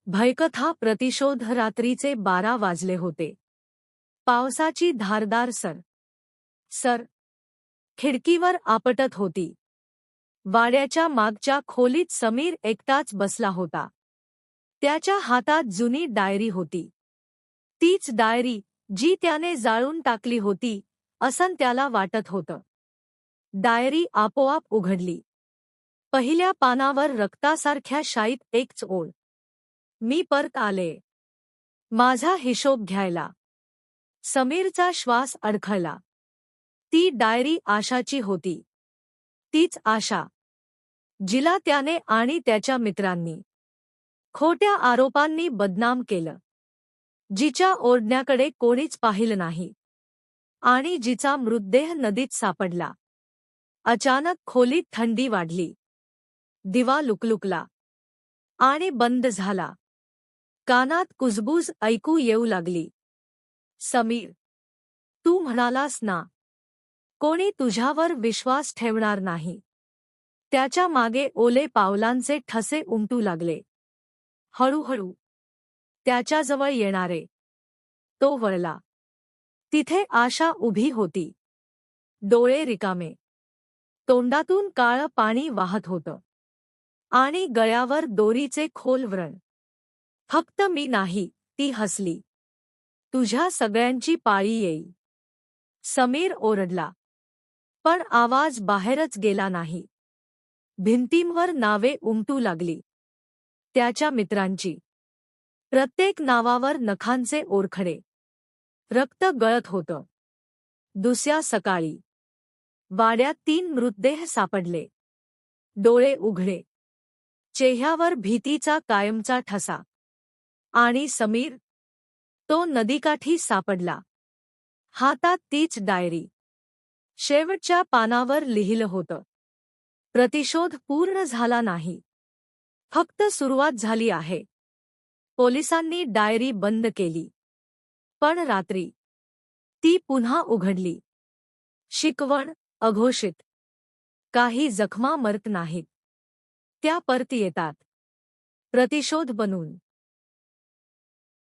भयकथा प्रतिशोध. रात्रीचे 12 वाजले होते. पावसाची धारदार सर खिडकीवर आपटत होती. वाड्याच्या मागच्या खोलीत समीर एकटाच बसला होता. त्याच्या हातात जुनी डायरी होती. तीच डायरी जी त्याने जाळून टाकली होती असं त्याला वाटत होतं. डायरी आपोआप उघडली. पहिल्या पानावर रक्तासारख्या शाईत एकच ओळ. मी परत आले. माझा हिशोब घ्यायला. समीरचा श्वास अडखळला. ती डायरी आशाची होती. तीच आशा जिला त्याने आणि त्याच्या मित्रांनी खोट्या आरोपांनी बदनाम केलं. जिच्या ओढण्याकडे कोणीच पाहिलं नाही आणि जिचा मृतदेह नदीत सापडला. अचानक खोलीत थंडी वाढली. दिवा लुकलुकला आणि बंद झाला. कानात कुजबूज ऐकू येऊ लागली. समीर, तू म्हणालास ना, कोणी तुझ्यावर विश्वास ठेवणार नाही. त्याच्या मागे ओले पावलांचे ठसे उमटू लागले. हळूहळू त्याच्याजवळ येणारे. तो वळला. तिथे आशा उभी होती. डोळे रिकामे. तोंडातून काळं पाणी वाहत होतं आणि गळ्यावर दोरीचे खोल व्रण. फक्त मी नाही, ती हसली. तुझ्या सगळ्यांची पाळी येईल. समीर ओरडला. पण आवाज बाहेरच गेला नाही. भिंतींवर नावे उमटू लागली. त्याच्या मित्रांची. प्रत्येक नावावर नखांचे ओरखडे. रक्त गळत होतं. दुसऱ्या सकाळी वाड्यात 3 मृतदेह सापडले. डोळे उघडे. चेहऱ्यावर भीतीचा कायमचा ठसा. आणि समीर, तो नदीकाठी सापडला. हातात तीच डायरी. शेवटच्या पानावर लिहिलं होतं, प्रतिशोध पूर्ण झाला नाही, फक्त सुरुवात झाली आहे. पोलिसांनी डायरी बंद केली. पण रात्री ती पुन्हा उघडली. शिकवण अघोषित. काही जखमा मरत नाहीत. त्या परत येतात. प्रतिशोध बनून.